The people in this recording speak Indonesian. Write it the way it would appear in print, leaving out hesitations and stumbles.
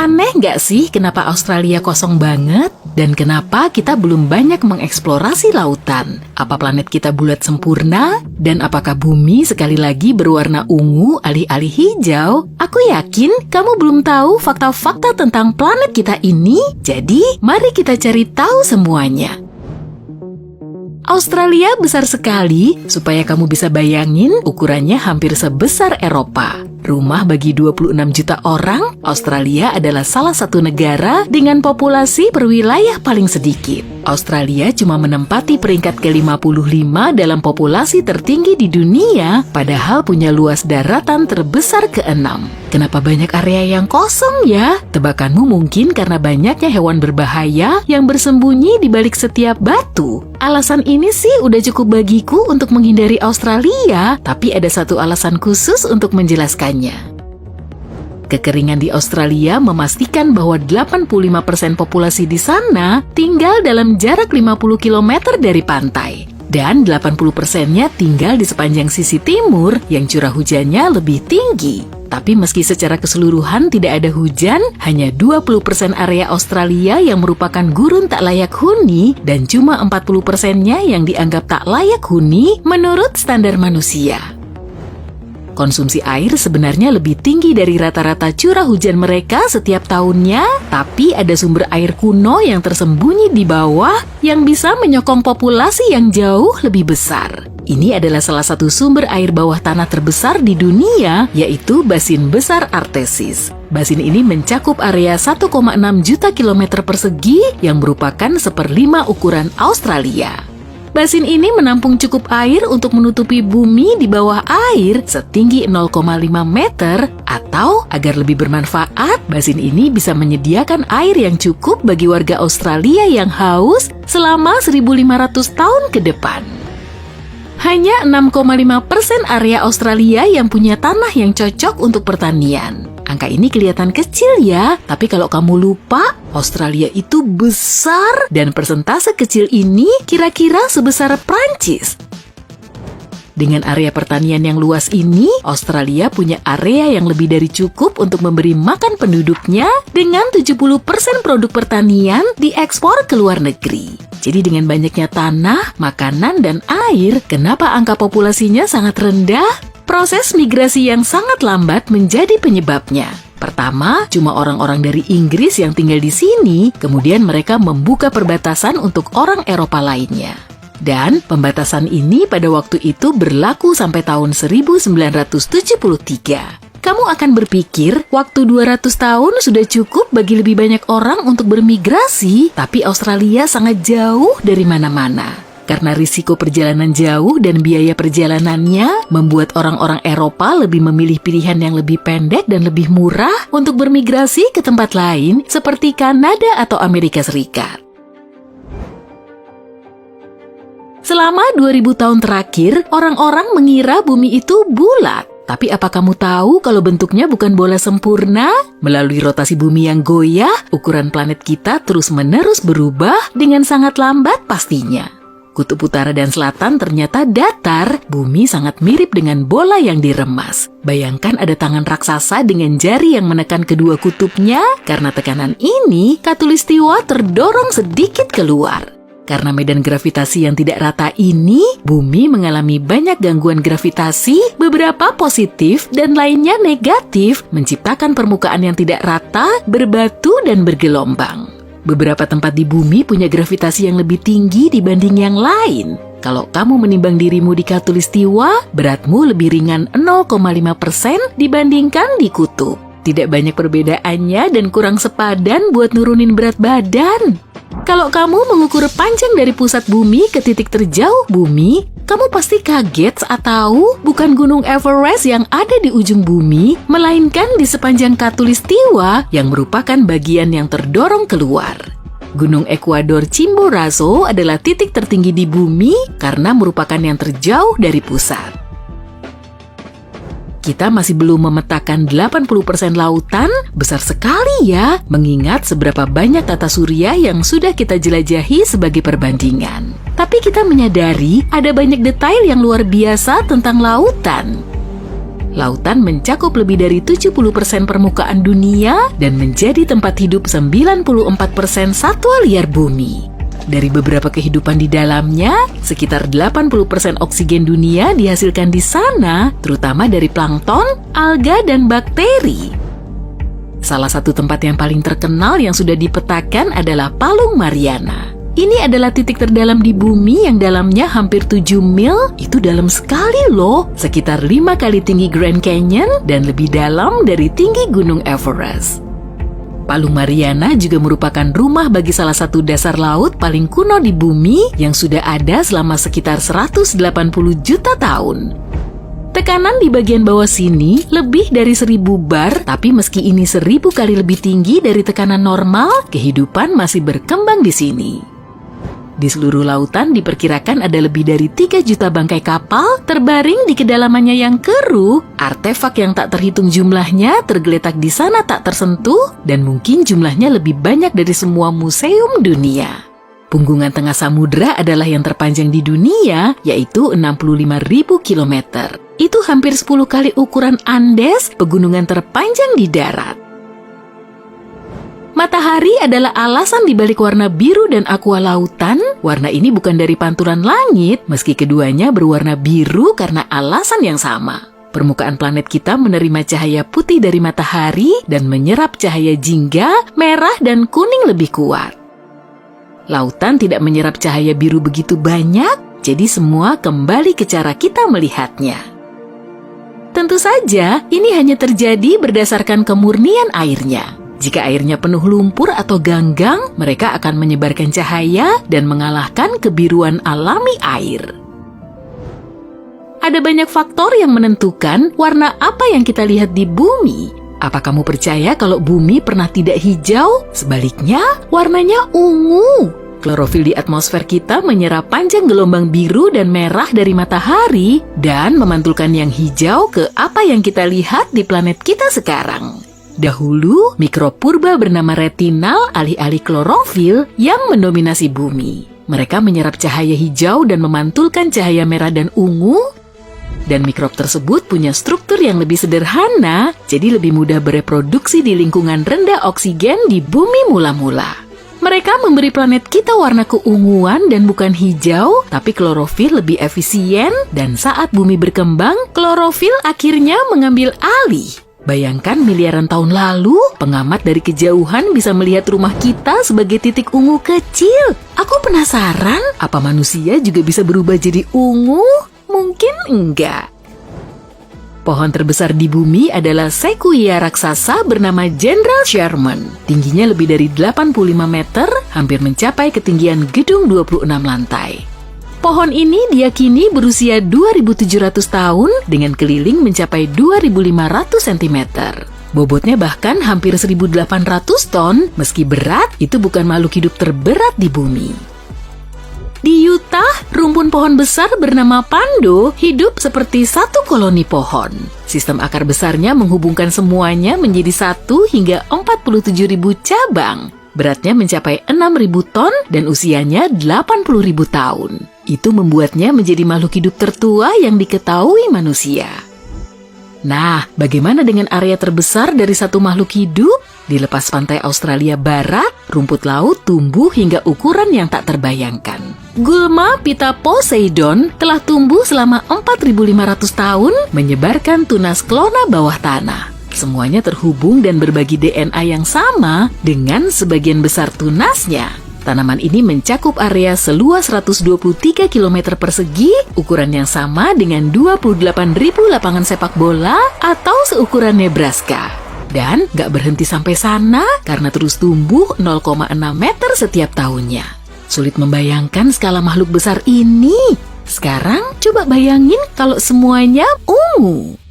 Aneh nggak sih kenapa Australia kosong banget? Dan kenapa kita belum banyak mengeksplorasi lautan? Apa planet kita bulat sempurna? Dan apakah bumi sekali lagi berwarna ungu alih-alih hijau? Aku yakin kamu belum tahu fakta-fakta tentang planet kita ini. Jadi, mari kita cari tahu semuanya. Australia besar sekali, supaya kamu bisa bayangin ukurannya hampir sebesar Eropa. Rumah bagi 26 juta orang, Australia adalah salah satu negara dengan populasi berwilayah paling sedikit. Australia cuma menempati peringkat ke-55 dalam populasi tertinggi di dunia, padahal punya luas daratan terbesar ke-6. Kenapa banyak area yang kosong ya? Tebakanmu mungkin karena banyaknya hewan berbahaya yang bersembunyi di balik setiap batu. Alasan ini sih udah cukup bagiku untuk menghindari Australia, tapi ada satu alasan khusus untuk menjelaskannya. Kekeringan di Australia memastikan bahwa 85% populasi di sana tinggal dalam jarak 50 km dari pantai. Dan 80%-nya tinggal di sepanjang sisi timur yang curah hujannya lebih tinggi. Tapi meski secara keseluruhan tidak ada hujan, hanya 20% area Australia yang merupakan gurun tak layak huni dan cuma 40%-nya yang dianggap tak layak huni menurut standar manusia. Konsumsi air sebenarnya lebih tinggi dari rata-rata curah hujan mereka setiap tahunnya, tapi ada sumber air kuno yang tersembunyi di bawah yang bisa menyokong populasi yang jauh lebih besar. Ini adalah salah satu sumber air bawah tanah terbesar di dunia, yaitu Basin Besar Artesis. Basin ini mencakup area 1,6 juta kilometer persegi yang merupakan 1/5 ukuran Australia. Basin ini menampung cukup air untuk menutupi bumi di bawah air setinggi 0,5 meter, atau agar lebih bermanfaat, basin ini bisa menyediakan air yang cukup bagi warga Australia yang haus selama 1.500 tahun ke depan. Hanya 6,5% area Australia yang punya tanah yang cocok untuk pertanian. Angka ini kelihatan kecil ya, tapi kalau kamu lupa, Australia itu besar dan persentase kecil ini kira-kira sebesar Prancis. Dengan area pertanian yang luas ini, Australia punya area yang lebih dari cukup untuk memberi makan penduduknya dengan 70% produk pertanian diekspor ke luar negeri. Jadi dengan banyaknya tanah, makanan, dan air, kenapa angka populasinya sangat rendah? Proses migrasi yang sangat lambat menjadi penyebabnya. Pertama, cuma orang-orang dari Inggris yang tinggal di sini, kemudian mereka membuka perbatasan untuk orang Eropa lainnya. Dan pembatasan ini pada waktu itu berlaku sampai tahun 1973. Kamu akan berpikir waktu 200 tahun sudah cukup bagi lebih banyak orang untuk bermigrasi, tapi Australia sangat jauh dari mana-mana. Karena risiko perjalanan jauh dan biaya perjalanannya membuat orang-orang Eropa lebih memilih pilihan yang lebih pendek dan lebih murah untuk bermigrasi ke tempat lain seperti Kanada atau Amerika Serikat. Selama 2000 tahun terakhir, orang-orang mengira bumi itu bulat. Tapi apa kamu tahu kalau bentuknya bukan bola sempurna? Melalui rotasi bumi yang goyah, ukuran planet kita terus-menerus berubah dengan sangat lambat pastinya. Kutub utara dan selatan ternyata datar, bumi sangat mirip dengan bola yang diremas. Bayangkan ada tangan raksasa dengan jari yang menekan kedua kutubnya, karena tekanan ini, khatulistiwa terdorong sedikit keluar. Karena medan gravitasi yang tidak rata ini, bumi mengalami banyak gangguan gravitasi, beberapa positif dan lainnya negatif, menciptakan permukaan yang tidak rata, berbatu dan bergelombang. Beberapa tempat di bumi punya gravitasi yang lebih tinggi dibanding yang lain. Kalau kamu menimbang dirimu di khatulistiwa, beratmu lebih ringan 0,5% dibandingkan di kutub. Tidak banyak perbedaannya dan kurang sepadan buat nurunin berat badan. Kalau kamu mengukur panjang dari pusat bumi ke titik terjauh bumi, kamu pasti kaget saat tahu bukan Gunung Everest yang ada di ujung bumi, melainkan di sepanjang khatulistiwa yang merupakan bagian yang terdorong keluar. Gunung Ecuador Chimborazo adalah titik tertinggi di bumi karena merupakan yang terjauh dari pusat. Kita masih belum memetakan 80% lautan, besar sekali ya, mengingat seberapa banyak tata surya yang sudah kita jelajahi sebagai perbandingan. Tapi kita menyadari ada banyak detail yang luar biasa tentang lautan. Lautan mencakup lebih dari 70% permukaan dunia dan menjadi tempat hidup 94% satwa liar bumi. Dari beberapa kehidupan di dalamnya, sekitar 80% oksigen dunia dihasilkan di sana, terutama dari plankton, alga, dan bakteri. Salah satu tempat yang paling terkenal yang sudah dipetakan adalah Palung Mariana. Ini adalah titik terdalam di bumi yang dalamnya hampir 7 mil, itu dalam sekali loh, sekitar 5 kali tinggi Grand Canyon dan lebih dalam dari tinggi Gunung Everest. Palung Mariana juga merupakan rumah bagi salah satu dasar laut paling kuno di bumi yang sudah ada selama sekitar 180 juta tahun. Tekanan di bagian bawah sini lebih dari 1000 bar, tapi meski ini 1000 kali lebih tinggi dari tekanan normal, kehidupan masih berkembang di sini. Di seluruh lautan diperkirakan ada lebih dari 3 juta bangkai kapal terbaring di kedalamannya yang keruh, artefak yang tak terhitung jumlahnya tergeletak di sana tak tersentuh, dan mungkin jumlahnya lebih banyak dari semua museum dunia. Punggungan tengah samudra adalah yang terpanjang di dunia, yaitu 65.000 km. Itu hampir 10 kali ukuran Andes, pegunungan terpanjang di darat. Matahari adalah alasan dibalik warna biru dan aqua lautan. Warna ini bukan dari pantulan langit, meski keduanya berwarna biru karena alasan yang sama. Permukaan planet kita menerima cahaya putih dari matahari dan menyerap cahaya jingga, merah, dan kuning lebih kuat. Lautan tidak menyerap cahaya biru begitu banyak, jadi semua kembali ke cara kita melihatnya. Tentu saja, ini hanya terjadi berdasarkan kemurnian airnya. Jika airnya penuh lumpur atau ganggang, mereka akan menyebarkan cahaya dan mengalahkan kebiruan alami air. Ada banyak faktor yang menentukan warna apa yang kita lihat di bumi. Apa kamu percaya kalau bumi pernah tidak hijau? Sebaliknya, warnanya ungu. Klorofil di atmosfer kita menyerap panjang gelombang biru dan merah dari matahari dan memantulkan yang hijau ke apa yang kita lihat di planet kita sekarang. Dahulu, mikrob purba bernama retinal alih-alih klorofil yang mendominasi bumi. Mereka menyerap cahaya hijau dan memantulkan cahaya merah dan ungu, dan mikrob tersebut punya struktur yang lebih sederhana, jadi lebih mudah bereproduksi di lingkungan rendah oksigen di bumi mula-mula. Mereka memberi planet kita warna keunguan dan bukan hijau, tapi klorofil lebih efisien, dan saat bumi berkembang, klorofil akhirnya mengambil alih. Bayangkan miliaran tahun lalu, pengamat dari kejauhan bisa melihat rumah kita sebagai titik ungu kecil. Aku penasaran, apa manusia juga bisa berubah jadi ungu? Mungkin enggak. Pohon terbesar di bumi adalah Sequoia raksasa bernama General Sherman. Tingginya lebih dari 85 meter, hampir mencapai ketinggian gedung 26 lantai. Pohon ini diyakini berusia 2.700 tahun dengan keliling mencapai 2.500 cm. Bobotnya bahkan hampir 1.800 ton, meski berat, itu bukan makhluk hidup terberat di bumi. Di Utah, rumpun pohon besar bernama Pando hidup seperti satu koloni pohon. Sistem akar besarnya menghubungkan semuanya menjadi 1 hingga 47.000 cabang. Beratnya mencapai 6.000 ton dan usianya 80.000 tahun. Itu membuatnya menjadi makhluk hidup tertua yang diketahui manusia. Nah, bagaimana dengan area terbesar dari satu makhluk hidup? Di lepas pantai Australia Barat, rumput laut tumbuh hingga ukuran yang tak terbayangkan. Gulma Pitta Poseidon telah tumbuh selama 4.500 tahun menyebarkan tunas klona bawah tanah. Semuanya terhubung dan berbagi DNA yang sama dengan sebagian besar tunasnya. Tanaman ini mencakup area seluas 123 km persegi, ukuran yang sama dengan 28.000 lapangan sepak bola atau seukuran Nebraska. Dan gak berhenti sampai sana karena terus tumbuh 0,6 meter setiap tahunnya. Sulit membayangkan skala makhluk besar ini. Sekarang coba bayangin kalau semuanya ungu.